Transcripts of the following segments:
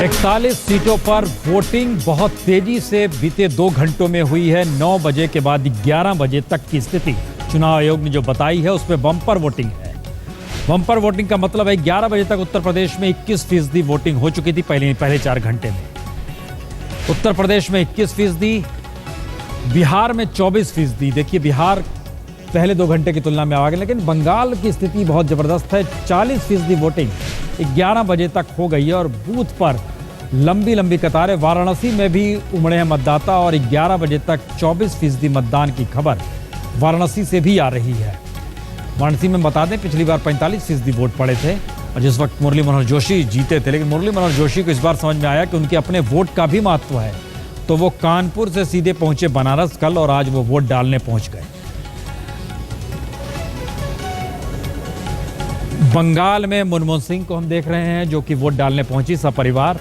41 सीटों पर वोटिंग बहुत तेजी से बीते 2 घंटों में हुई है। 9 बजे के बाद 11 बजे तक की स्थिति चुनाव आयोग ने जो बताई है उसमें बम्पर वोटिंग है। बम्पर वोटिंग का मतलब है 11 बजे तक उत्तर प्रदेश में 21% वोटिंग हो चुकी थी पहले 4 घंटे में। उत्तर प्रदेश में 21%, बिहार में 24%। देखिए बिहार पहले 2 घंटे की तुलना में आगे, लेकिन बंगाल की स्थिति बहुत जबरदस्त है। 40% वोटिंग 11 बजे तक हो गई है और बूथ पर लंबी लंबी कतारें। वाराणसी में भी उमड़े हैं मतदाता और 11 बजे तक 24% मतदान की खबर वाराणसी से भी आ रही है। वाराणसी में बता दें पिछली बार 45% वोट पड़े थे और जिस वक्त मुरली मनोहर जोशी जीते थे, लेकिन मुरली मनोहर जोशी को इस बार समझ में आया कि उनके अपने वोट का भी महत्व है, तो वो कानपुर से सीधे पहुंचे बनारस कल और आज वो वोट डालने पहुंच गए। बंगाल में मनमोहन सिंह को हम देख रहे हैं जो कि वोट डालने पहुंची, सपरिवार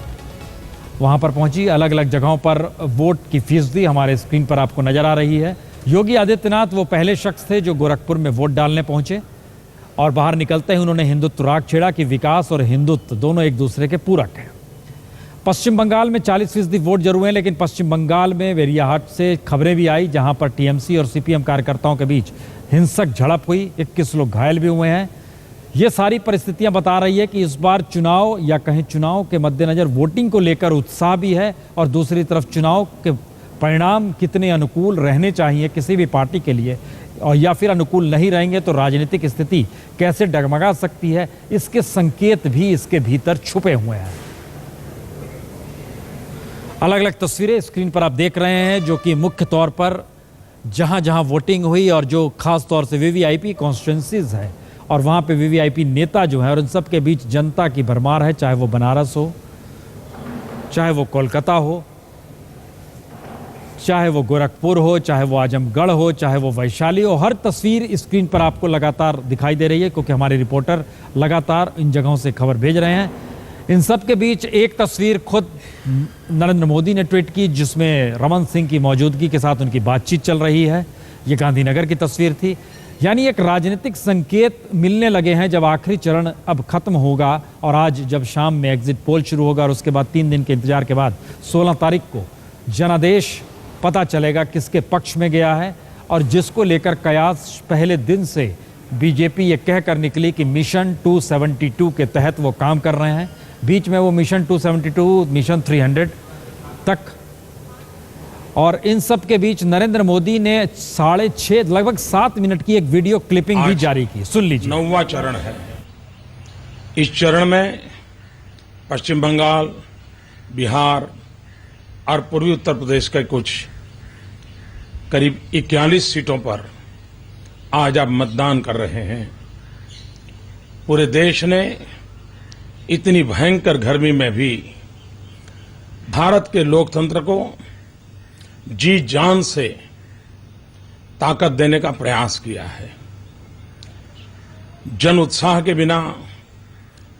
वहां पर पहुंची। अलग अलग जगहों पर वोट की फीसदी हमारे स्क्रीन पर आपको नजर आ रही है। योगी आदित्यनाथ वो पहले शख्स थे जो गोरखपुर में वोट डालने पहुंचे और बाहर निकलते ही उन्होंने हिंदुत्व राग छेड़ा कि विकास और हिंदुत्व दोनों एक दूसरे के पूरक हैं। पश्चिम बंगाल में 40% वोट जरूर हुए, लेकिन पश्चिम बंगाल में वेरियाहाट से खबरें भी आई जहां पर टीएमसी और सीपीएम कार्यकर्ताओं के बीच हिंसक झड़प हुई, 21 लोग घायल भी हुए हैं। ये सारी परिस्थितियां बता रही है कि इस बार चुनाव या कहीं चुनाव के मद्देनजर वोटिंग को लेकर उत्साह भी है और दूसरी तरफ चुनाव के परिणाम कितने अनुकूल रहने चाहिए किसी भी पार्टी के लिए, और या फिर अनुकूल नहीं रहेंगे तो राजनीतिक स्थिति कैसे डगमगा सकती है, इसके संकेत भी इसके भीतर छुपे हुए हैं। अलग अलग तस्वीरें स्क्रीन पर आप देख रहे हैं जो कि मुख्य तौर पर जहां जहां वोटिंग हुई और जो खास तौर से वीवीआईपी कॉन्स्टिट्यूंसीज है और वहां पे वीवीआईपी नेता जो है और इन सब के बीच जनता की भरमार है, चाहे वो बनारस हो, चाहे वो कोलकाता हो, चाहे वो गोरखपुर हो, चाहे वो आजमगढ़ हो, चाहे वो वैशाली हो। हर तस्वीर स्क्रीन पर आपको लगातार दिखाई दे रही है क्योंकि हमारे रिपोर्टर लगातार इन जगहों से खबर भेज रहे हैं। इन सब के बीच एक तस्वीर खुद नरेंद्र मोदी ने ट्वीट की जिसमें रमन सिंह की मौजूदगी के साथ उनकी बातचीत चल रही है। ये गांधीनगर की तस्वीर थी। यानी एक राजनीतिक संकेत मिलने लगे हैं जब आखिरी चरण अब खत्म होगा और आज जब शाम में एग्जिट पोल शुरू होगा और उसके बाद 3 दिन के इंतजार के बाद 16 तारीख को जनादेश पता चलेगा किसके पक्ष में गया है। और जिसको लेकर कयास पहले दिन से बीजेपी ये कहकर निकली कि मिशन 272 के तहत वो काम कर रहे हैं। बीच में वो मिशन 272, मिशन 300 तक, और इन सब के बीच नरेंद्र मोदी ने 6.5 लगभग 7 मिनट की एक वीडियो क्लिपिंग भी जारी की। सुन लीजिए। 9वां चरण है। इस चरण में पश्चिम बंगाल, बिहार और पूर्वी उत्तर प्रदेश के कुछ करीब 41 सीटों पर आज आप मतदान कर रहे हैं। पूरे देश ने इतनी भयंकर गर्मी में भी भारत के लोकतंत्र को जी जान से ताकत देने का प्रयास किया है। जन उत्साह के बिना,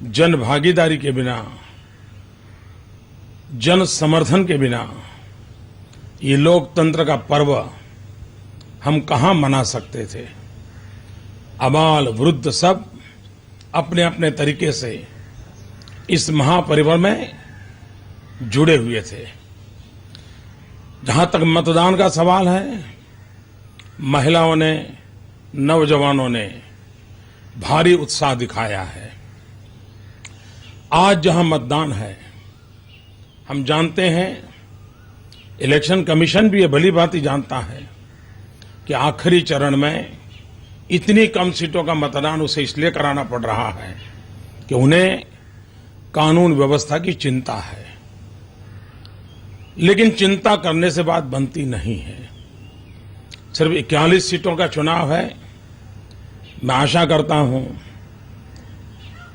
जन भागीदारी के बिना, जन समर्थन के बिना ये लोकतंत्र का पर्व हम कहां मना सकते थे। अबाल वृद्ध सब अपने अपने तरीके से इस महापर्व में जुड़े हुए थे। जहां तक मतदान का सवाल है, महिलाओं ने, नौजवानों ने भारी उत्साह दिखाया है। आज जहां मतदान है, हम जानते हैं, इलेक्शन कमीशन भी ये भली भांति जानता है कि आखिरी चरण में इतनी कम सीटों का मतदान उसे इसलिए कराना पड़ रहा है कि उन्हें कानून व्यवस्था की चिंता है। लेकिन चिंता करने से बात बनती नहीं है। सिर्फ 41 सीटों का चुनाव है। मैं आशा करता हूं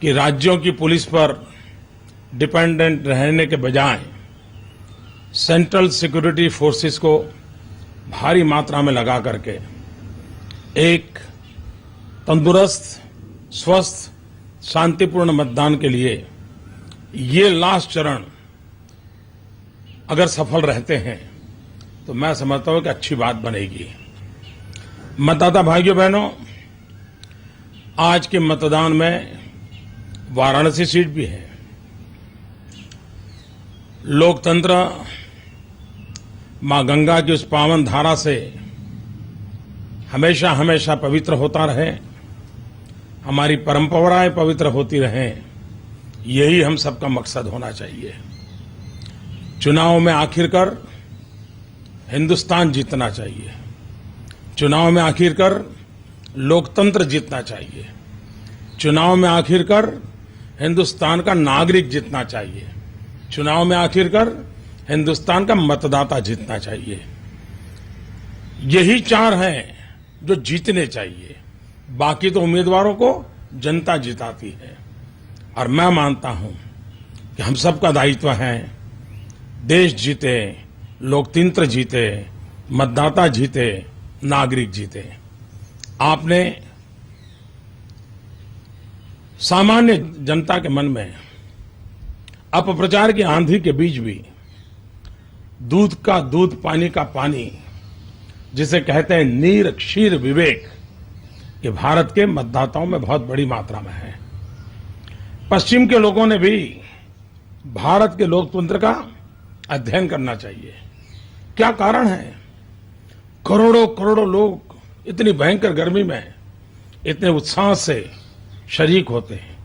कि राज्यों की पुलिस पर डिपेंडेंट रहने के बजाय सेंट्रल सिक्योरिटी फोर्सेस को भारी मात्रा में लगा करके एक तंदुरुस्त, स्वस्थ, शांतिपूर्ण मतदान के लिए ये लास्ट चरण अगर सफल रहते हैं तो मैं समझता हूं कि अच्छी बात बनेगी। मतदाता भाइयों बहनों, आज के मतदान में वाराणसी सीट भी है। लोकतंत्र मां गंगा की उस पावन धारा से हमेशा हमेशा पवित्र होता रहे, हमारी परंपराएं पवित्र होती रहें, यही हम सबका मकसद होना चाहिए। चुनाव में आखिरकार हिंदुस्तान जीतना चाहिए, चुनाव में आखिरकार लोकतंत्र जीतना चाहिए, चुनाव में आखिरकार हिंदुस्तान का नागरिक जीतना चाहिए, चुनाव में आखिरकार हिंदुस्तान का मतदाता जीतना चाहिए। यही चार हैं जो जीतने चाहिए, बाकी तो उम्मीदवारों को जनता जिताती है। और मैं मानता हूं कि हम सबका दायित्व है, देश जीते, लोकतंत्र जीते, मतदाता जीते, नागरिक जीते। आपने सामान्य जनता के मन में अपप्रचार की आंधी के बीच भी दूध का दूध, पानी का पानी, जिसे कहते हैं नीर क्षीर विवेक, ये भारत के मतदाताओं में बहुत बड़ी मात्रा में है। पश्चिम के लोगों ने भी भारत के लोकतंत्र का अध्ययन करना चाहिए। क्या कारण है? करोड़ों करोड़ों लोग इतनी भयंकर गर्मी में इतने उत्साह से शरीक होते हैं।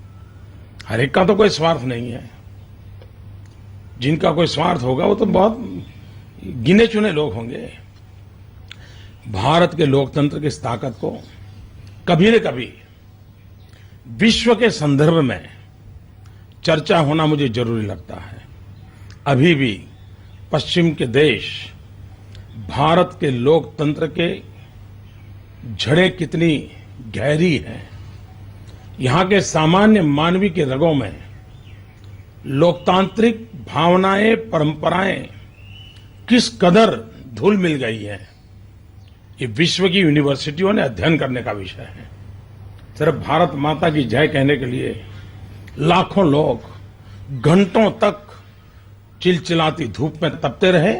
हर एक का तो कोई स्वार्थ नहीं है, जिनका कोई स्वार्थ होगा वो तो बहुत गिने चुने लोग होंगे। भारत के लोकतंत्र की इस ताकत को कभी न कभी विश्व के संदर्भ में चर्चा होना मुझे जरूरी लगता है। अभी भी पश्चिम के देश भारत के लोकतंत्र के जड़ें कितनी गहरी हैं, यहां के सामान्य मानवी के रगों में लोकतांत्रिक भावनाएं, परंपराएं किस कदर धूल मिल गई है, ये विश्व की यूनिवर्सिटियों ने अध्ययन करने का विषय है। सिर्फ भारत माता की जय कहने के लिए लाखों लोग घंटों तक चिलचिलाती धूप में तपते रहे,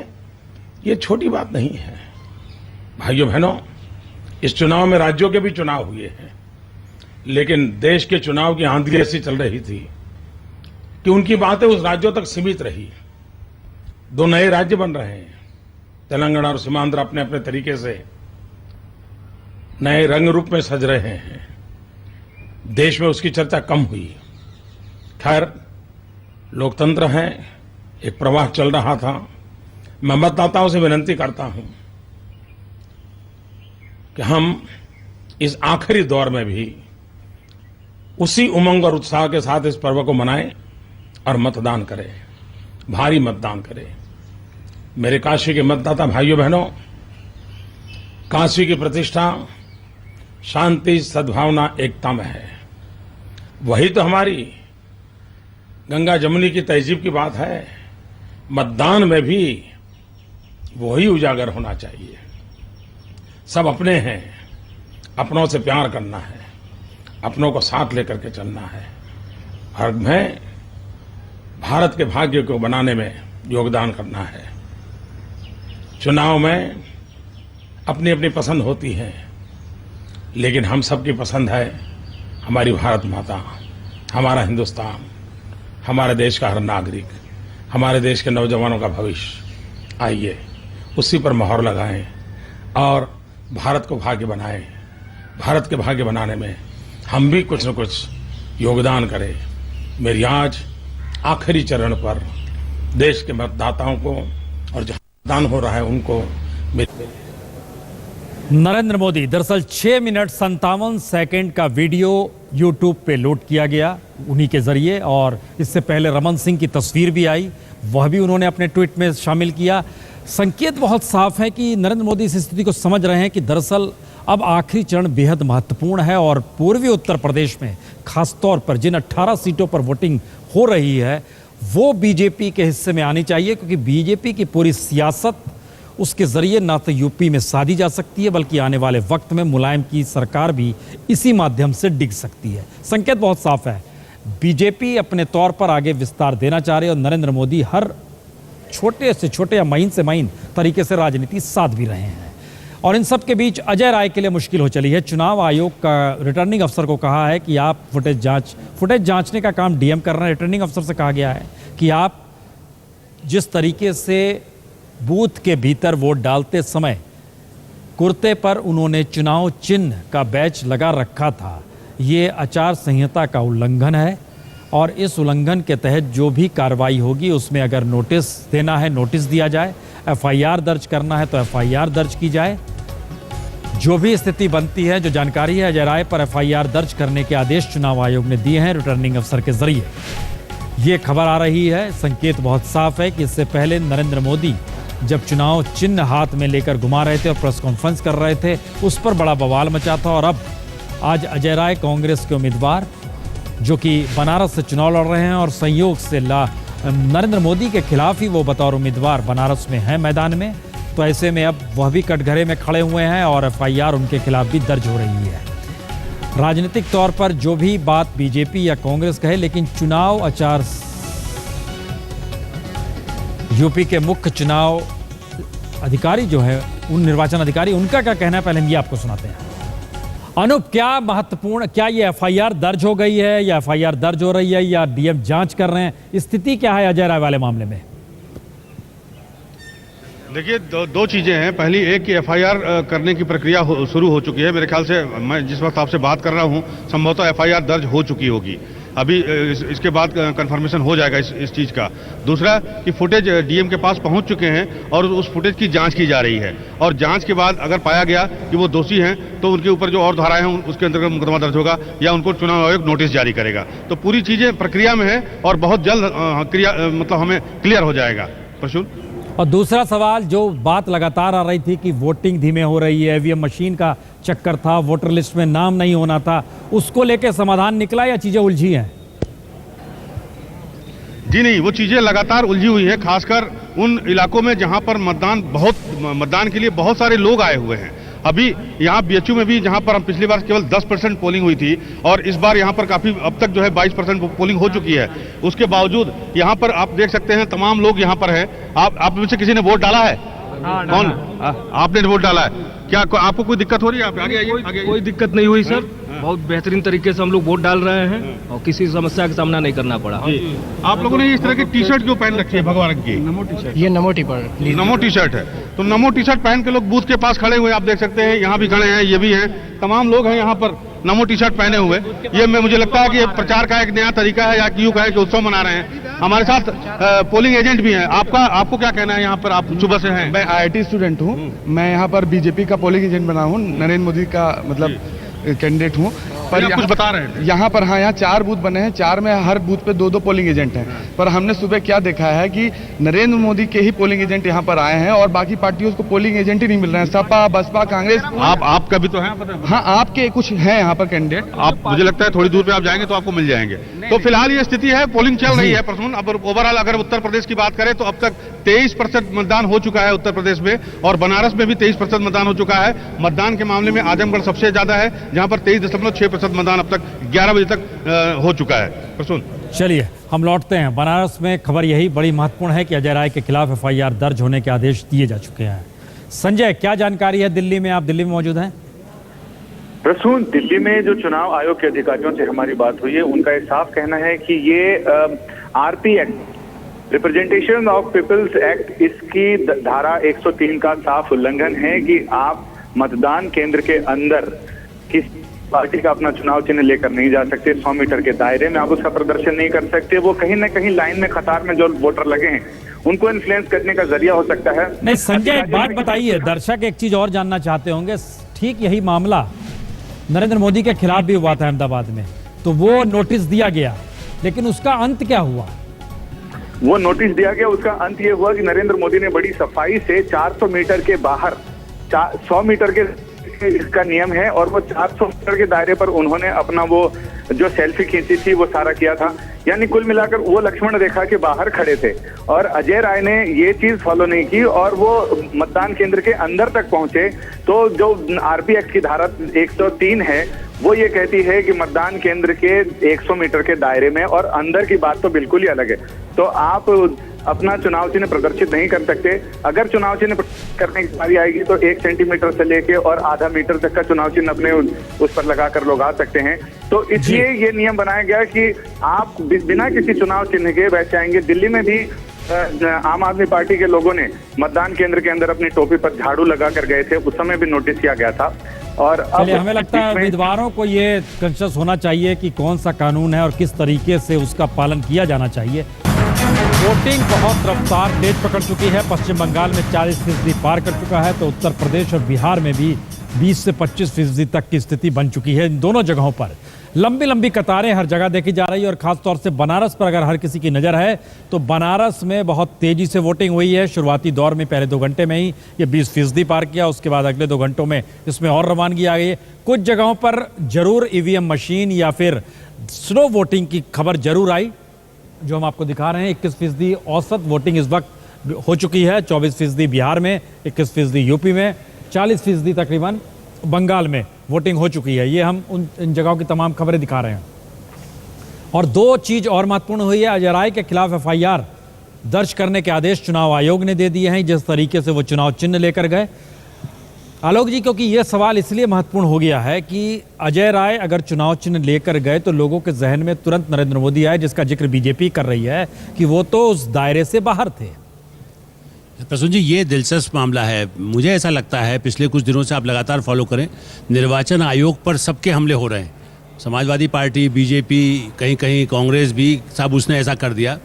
ये छोटी बात नहीं है। भाइयों बहनों, इस चुनाव में राज्यों के भी चुनाव हुए हैं, लेकिन देश के चुनाव की आंधी ऐसी चल रही थी कि उनकी बातें उस राज्यों तक सीमित रही। 2 नए राज्य बन रहे हैं, तेलंगाना और सीमांध्र अपने अपने तरीके से नए रंग रूप में सज रहे हैं। देश में उसकी चर्चा कम हुई। खैर, लोकतंत्र है, एक प्रवाह चल रहा था। मैं मतदाताओं से विनती करता हूं कि हम इस आखिरी दौर में भी उसी उमंग और उत्साह के साथ इस पर्व को मनाएं और मतदान करें, भारी मतदान करें। मेरे काशी के मतदाता भाइयों बहनों, काशी की प्रतिष्ठा शांति, सद्भावना, एकता में है। वही तो हमारी गंगा जमुनी की तहजीब की बात है। मतदान में भी वही उजागर होना चाहिए। सब अपने हैं, अपनों से प्यार करना है, अपनों को साथ लेकर के चलना है और मैं भारत के भाग्य को बनाने में योगदान करना है। चुनाव में अपनी अपनी पसंद होती है, लेकिन हम सबकी पसंद है हमारी भारत माता, हमारा हिंदुस्तान, हमारे देश का हर नागरिक, हमारे देश के नौजवानों का भविष्य। आइए उसी पर मोहर लगाएं और भारत को भाग्य बनाएं। भारत के भाग्य बनाने में हम भी कुछ न कुछ योगदान करें। मेरी आज आखिरी चरण पर देश के मतदाताओं को और जहां मतदान हो रहा है उनको नरेंद्र मोदी, दरअसल 6 मिनट 57 सेकंड का वीडियो यूट्यूब पे लोड किया गया उन्हीं के जरिए, और इससे पहले रमन सिंह की तस्वीर भी आई, वह भी उन्होंने अपने ट्वीट में शामिल किया। संकेत बहुत साफ है कि नरेंद्र मोदी इस स्थिति को समझ रहे हैं कि दरअसल अब आखिरी चरण बेहद महत्वपूर्ण है और पूर्वी उत्तर प्रदेश में खासतौर पर जिन 18 सीटों पर वोटिंग हो रही है वो बीजेपी के हिस्से में आनी चाहिए, क्योंकि बीजेपी की पूरी सियासत उसके जरिए ना तो यूपी में साधी जा सकती है, बल्कि आने वाले वक्त में मुलायम की सरकार भी इसी माध्यम से डिग सकती है। संकेत बहुत साफ है, बीजेपी अपने तौर पर आगे विस्तार देना चाह रही है और नरेंद्र मोदी हर छोटे से छोटे या महीन से महीन तरीके से राजनीति साध भी रहे हैं। और इन सब के बीच अजय राय के लिए मुश्किल हो चली है। चुनाव आयोग का रिटर्निंग अफसर को कहा है कि आप फुटेज जांचने का काम डीएम कर रहे हैं। रिटर्निंग अफसर से कहा गया है कि आप जिस तरीके से बूथ के भीतर वोट डालते समय कुर्ते पर उन्होंने चुनाव चिन्ह का बैच लगा रखा था, ये आचार संहिता का उल्लंघन है और इस उल्लंघन के तहत जो भी कार्रवाई होगी उसमें अगर नोटिस देना है नोटिस दिया जाए, एफआईआर दर्ज करना है तो एफआईआर दर्ज की जाए। जो भी स्थिति बनती है, जो जानकारी है, अजय राय पर एफआईआर दर्ज करने के आदेश चुनाव आयोग ने दिए हैं रिटर्निंग अफसर के जरिए। ये खबर आ रही है, संकेत बहुत साफ है कि इससे पहले नरेंद्र मोदी जब चुनाव चिन्ह हाथ में लेकर घुमा रहे थे और प्रेस कॉन्फ्रेंस कर रहे थे, उस पर बड़ा बवाल मचा था। और अब आज अजय राय कांग्रेस के उम्मीदवार जो कि बनारस से चुनाव लड़ रहे हैं और संयोग से नरेंद्र मोदी के खिलाफ ही वो बतौर उम्मीदवार बनारस में हैं मैदान में, तो ऐसे में अब वह भी कटघरे में खड़े हुए हैं और एफआईआर उनके खिलाफ भी दर्ज हो रही है। राजनीतिक तौर पर जो भी बात बीजेपी या कांग्रेस कहे, लेकिन चुनाव आचार यूपी के मुख्य चुनाव अधिकारी जो है, उन निर्वाचन अधिकारी, उनका क्या कहना है पहले हम ये आपको सुनाते हैं। अनूप, क्या महत्वपूर्ण, क्या ये एफआईआर दर्ज हो गई है या एफआईआर दर्ज हो रही है या डीएम जांच कर रहे हैं, स्थिति क्या है अजय राय वाले मामले में? देखिए, दो चीज़ें हैं। पहली एक कि एफआईआर करने की प्रक्रिया शुरू हो चुकी है। मेरे ख्याल से मैं जिस वक्त आपसे बात कर रहा हूं, संभवतः एफआईआर दर्ज हो चुकी होगी। अभी इसके बाद कंफर्मेशन हो जाएगा इस चीज़ का। दूसरा कि फुटेज डीएम के पास पहुंच चुके हैं और उस फुटेज की जांच की जा रही है और जांच के बाद अगर पाया गया कि वो दोषी हैं तो उनके ऊपर जो और धाराएं हैं उसके अंतर्गत मुकदमा दर्ज होगा या उनको चुनाव आयोग नोटिस जारी करेगा। तो पूरी चीज़ें प्रक्रिया में है और बहुत जल्द मतलब हमें क्लियर हो जाएगा। प्रसून, और दूसरा सवाल, जो बात लगातार आ रही थी कि वोटिंग धीमे हो रही है, ईवीएम मशीन का चक्कर था, वोटर लिस्ट में नाम नहीं होना था, उसको लेकर समाधान निकला या चीजें उलझी हैं? जी नहीं, वो चीजें लगातार उलझी हुई हैं, खासकर उन इलाकों में जहां पर मतदान के लिए बहुत सारे लोग आए हुए हैं। अभी यहाँ बीएचयू में भी, जहाँ पर हम पिछली बार केवल 10% पोलिंग हुई थी और इस बार यहाँ पर काफी अब तक जो है 22% पोलिंग हो चुकी है। उसके बावजूद यहाँ पर आप देख सकते हैं तमाम लोग यहाँ पर हैं। आप में से किसी ने वोट डाला है? कौन? आपने वोट डाला है? क्या आपको कोई दिक्कत हो रही है? आप आगे आइए। कोई दिक्कत नहीं हुई सर, बहुत बेहतरीन तरीके से हम लोग वोट डाल रहे हैं और किसी समस्या का सामना नहीं करना पड़ा। आप लोगों ने इस तरह की टी शर्ट क्यों पहन रखी है भगवान की? नमो टी शर्ट। ये नमो टी शर्ट है। तो नमो टी शर्ट पहन के लोग बूथ के पास खड़े हुए, आप देख सकते हैं, यहाँ भी खड़े हैं, ये भी हैं, तमाम लोग हैं यहाँ पर नमो टी शर्ट पहने हुए। ये मुझे लगता है कि ये प्रचार का एक नया तरीका है या युग है कि उत्सव मना रहे हैं। हमारे साथ पोलिंग एजेंट भी हैं। आपको क्या कहना है? यहाँ पर आप सुबह से हैं? मैं आईआईटी स्टूडेंट हूँ। मैं यहाँ पर बीजेपी का पोलिंग एजेंट बना हूँ, नरेंद्र मोदी का मतलब कैंडिडेट हूँ। पर कुछ बता रहे हैं यहाँ पर, हाँ, यहाँ 4 बूथ बने हैं, 4 में हर बूथ पे 2-2 पोलिंग एजेंट हैं। पर हमने सुबह क्या देखा है कि नरेंद्र मोदी के ही पोलिंग एजेंट यहाँ पर आए हैं और बाकी पार्टियों को पोलिंग एजेंट ही नहीं मिल रहे हैं। सपा, बसपा, कांग्रेस। आपका भी तो है? हाँ, आपके कुछ हैं यहाँ पर कैंडिडेट। आप, मुझे लगता है थोड़ी दूर पे आप जाएंगे तो आपको मिल जाएंगे। तो फिलहाल ये स्थिति है, पोलिंग चल रही है। प्रसून, अब ओवरऑल अगर उत्तर प्रदेश की बात करें तो अब तक 23% मतदान हो चुका है उत्तर प्रदेश में और बनारस में भी 23% मतदान हो चुका है। मतदान के मामले में आजमगढ़ सबसे ज्यादा है, जहां पर 23.6% मतदान अब तक 11 बजे तक हो चुका है। प्रसून, चलिए हम लौटते हैं। बनारस में खबर यही बड़ी महत्वपूर्ण है कि अजय राय के खिलाफ एफआईआर दर्ज होने के आदेश दिए जा चुके हैं। संजय, क्या जानकारी है दिल्ली में? आप दिल्ली में मौजूद हैं। प्रसून, दिल्ली में जो चुनाव आयोग के अधिकारियों से हमारी बात हुई है, उनका एक साफ कहना है कि ये RP act, representation of people's act, इसकी धारा 103 का साफ उल्लंघन है कि आप मतदान केंद्र के अंदर किस पार्टी का अपना चुनाव चिन्ह लेकर नहीं जा सकते। 100 मीटर के दायरे में आप उसका प्रदर्शन नहीं कर सकते। वो कहीं ना कहीं लाइन में, कतार में जो वोटर लगे हैं उनको इन्फ्लुएंस करने का जरिया हो सकता है। नहीं संजय, एक बात बताइए, दर्शक एक चीज और जानना चाहते होंगे। ठीक यही मामला नरेंद्र मोदी के खिलाफ भी हुआ था अहमदाबाद में, तो वो नोटिस दिया गया, लेकिन उसका अंत क्या हुआ? वो नोटिस दिया गया, उसका अंत ये हुआ कि नरेंद्र मोदी ने बड़ी सफाई से 400 मीटर के बाहर 100 मीटर के इसका नियम है और वो 400 मीटर के दायरे पर उन्होंने अपना वो जो सेल्फी खींची थी वो सारा किया था। यानी कुल मिलाकर वो लक्ष्मण रेखा के बाहर खड़े थे और अजय राय ने ये चीज फॉलो नहीं की और वो मतदान केंद्र के अंदर तक पहुंचे। तो जो आरपी एक्ट की धारा 103 है वो ये कहती है कि मतदान केंद्र के 100 मीटर के दायरे में और अंदर की बात तो बिल्कुल ही अलग है। तो आप अपना चुनाव चिन्ह प्रदर्शित नहीं कर सकते। अगर चुनाव चिन्ह करने की बारी आएगी तो 1 सेंटीमीटर से लेके और आधा मीटर तक का चुनाव चिन्ह अपने उस पर लगाकर लोग आ सकते हैं। तो इसलिए ये नियम बनाया गया कि आप बिना किसी चुनाव चिन्ह के बैठ जाएंगे। दिल्ली में भी आम आदमी पार्टी के लोगों ने मतदान केंद्र के अंदर अपनी टोपी पर झाड़ू लगा कर गए थे, उस समय भी नोटिस किया गया था। और अब हमें लगता है उम्मीदवारों को ये कॉन्शियस होना चाहिए कि कौन सा कानून है और किस तरीके से उसका पालन किया जाना चाहिए। वोटिंग बहुत रफ्तार तेज पकड़ चुकी है। पश्चिम बंगाल में 40% पार कर चुका है, तो उत्तर प्रदेश और बिहार में भी 20 से 25% तक की स्थिति बन चुकी है। इन दोनों जगहों पर लंबी लंबी कतारें हर जगह देखी जा रही है और खासतौर से बनारस पर अगर हर किसी की नज़र है तो बनारस में बहुत तेजी से वोटिंग हुई है। शुरुआती दौर में पहले 2 घंटे में ही ये 20% पार किया, उसके बाद अगले 2 घंटों में इसमें और रवानगी आ गई है। कुछ जगहों पर जरूर ईवीएम मशीन या फिर स्लो वोटिंग की खबर जरूर आई, जो हम आपको दिखा रहे हैं। 21% औसत वोटिंग इस वक्त हो चुकी है। 24% बिहार में, 21% यूपी में, 40% तकरीबन बंगाल में वोटिंग हो चुकी है। ये हम इन जगहों की तमाम खबरें दिखा रहे हैं। और 2 चीज़ और महत्वपूर्ण हुई है। अजय राय के खिलाफ FIR दर्ज करने के आदेश चुनाव आयोग ने दे दिए हैं, जिस तरीके से वो चुनाव चिन्ह लेकर गए। आलोक जी, क्योंकि ये सवाल इसलिए महत्वपूर्ण हो गया है कि अजय राय अगर चुनाव चिन्ह लेकर गए तो लोगों के जहन में तुरंत नरेंद्र मोदी आए, जिसका जिक्र बीजेपी कर रही है कि वो तो उस दायरे से बाहर थे। प्रसून जी, ये दिलचस्प मामला है। मुझे ऐसा लगता है पिछले कुछ दिनों से आप लगातार फॉलो करें, निर्वाचन आयोग पर सबके हमले हो रहे हैं। समाजवादी पार्टी, बीजेपी, कहीं कहीं कांग्रेस भी, सब उसने ऐसा कर दिया।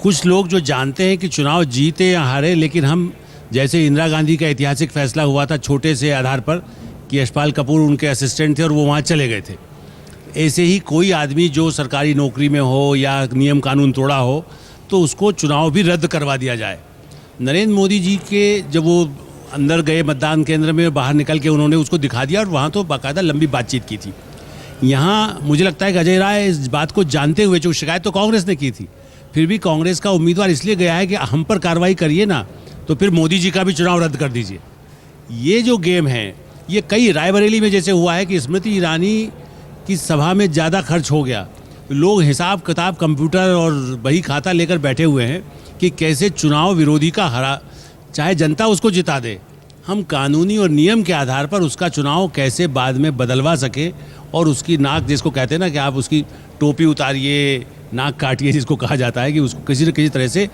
कुछ लोग जो जानते हैं कि चुनाव जीते या हारे, लेकिन हम जैसे इंदिरा गांधी का ऐतिहासिक फैसला हुआ था छोटे से आधार पर कि यशपाल कपूर उनके असिस्टेंट थे और वो वहाँ चले गए थे, ऐसे ही कोई आदमी जो सरकारी नौकरी में हो या नियम कानून तोड़ा हो तो उसको चुनाव भी रद्द करवा दिया जाए। नरेंद्र मोदी जी के जब वो अंदर गए मतदान केंद्र में, बाहर निकल के उन्होंने उसको दिखा दिया और वहाँ तो बाकायदा लंबी बातचीत की थी। यहाँ मुझे लगता है कि अजय राय इस बात को जानते हुए, जो शिकायत तो कांग्रेस ने की थी, फिर भी कांग्रेस का उम्मीदवार इसलिए गया है कि हम पर कार्रवाई करिए ना, तो फिर मोदी जी का भी चुनाव रद्द कर दीजिए। ये जो गेम है, ये कई रायबरेली में जैसे हुआ है कि स्मृति ईरानी की सभा में ज़्यादा खर्च हो गया, लोग हिसाब किताब कंप्यूटर और बही खाता लेकर बैठे हुए हैं कि कैसे चुनाव विरोधी का हरा, चाहे जनता उसको जिता दे, हम कानूनी और नियम के आधार पर उसका चुनाव कैसे बाद में बदलवा सके और उसकी नाक, जिसको कहते हैं ना कि आप उसकी टोपी उतारिए, नाक काटिए, जिसको कहा जाता है, कि उसको किसी न किसी तरह से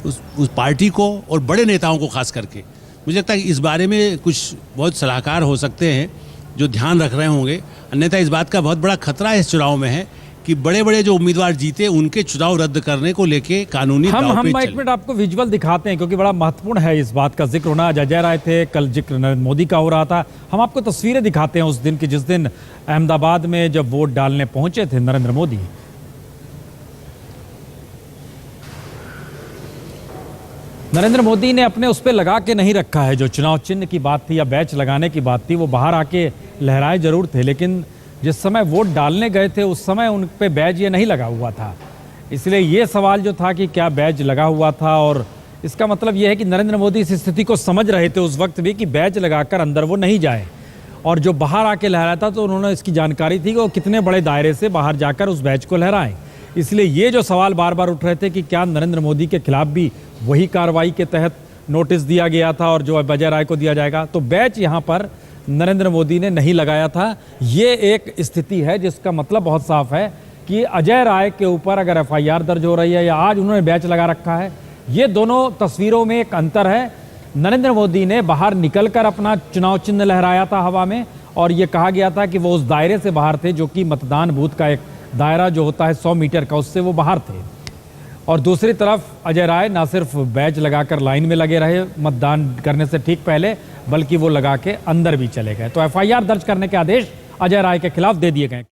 उस पार्टी को और बड़े नेताओं को खास करके, मुझे लगता है कि इस बारे में कुछ बहुत सलाहकार हो सकते हैं जो ध्यान रख रहे होंगे। अन्यथा इस बात का बहुत बड़ा खतरा इस चुनाव में है कि बड़े बड़े जो उम्मीदवार जीते उनके चुनाव रद्द करने को लेके कानूनी हम 1 मिनट आपको विजुअल दिखाते हैं, क्योंकि बड़ा महत्वपूर्ण है इस बात का जिक्र होना। अजय राय थे, कल जिक्र नरेंद्र मोदी का हो रहा था। हम आपको तस्वीरें दिखाते हैं उस दिन की, जिस दिन अहमदाबाद में जब वोट डालने पहुंचे थे नरेंद्र मोदी। नरेंद्र मोदी ने अपने उस पर लगा के नहीं रखा है, जो चुनाव चिन्ह की बात थी या बैच लगाने की बात थी, वो बाहर आके लहराए जरूर थे, लेकिन जिस समय वोट डालने गए थे उस समय उन पे बैज ये नहीं लगा हुआ था। इसलिए ये सवाल जो था कि क्या बैज लगा हुआ था, और इसका मतलब ये है कि नरेंद्र मोदी इस स्थिति को समझ रहे थे उस वक्त भी कि बैज लगाकर अंदर वो नहीं जाए, और जो बाहर आके लहराया था तो उन्होंने इसकी जानकारी थी कि वो कितने बड़े दायरे से बाहर जाकर उस बैच को लहराएं। इसलिए ये जो सवाल बार बार उठ रहे थे कि क्या नरेंद्र मोदी के खिलाफ भी वही कार्रवाई के तहत नोटिस दिया गया था और जो अजय राय को दिया जाएगा, तो बैच यहाँ पर नरेंद्र मोदी ने नहीं लगाया था। ये एक स्थिति है जिसका मतलब बहुत साफ है कि अजय राय के ऊपर अगर FIR दर्ज हो रही है या आज उन्होंने बैच लगा रखा है, ये दोनों तस्वीरों में एक अंतर है। नरेंद्र मोदी ने बाहर निकलकर अपना चुनाव चिन्ह लहराया था हवा में, और ये कहा गया था कि वो उस दायरे से बाहर थे, जो कि मतदान बूथ का एक दायरा जो होता है 100 मीटर का, उससे वो बाहर थे। और दूसरी तरफ अजय राय ना सिर्फ बैच लगाकर लाइन में लगे रहे मतदान करने से ठीक पहले, बल्कि वो लगा के अंदर भी चले गए। तो FIR दर्ज करने के आदेश अजय राय के खिलाफ दे दिए गए।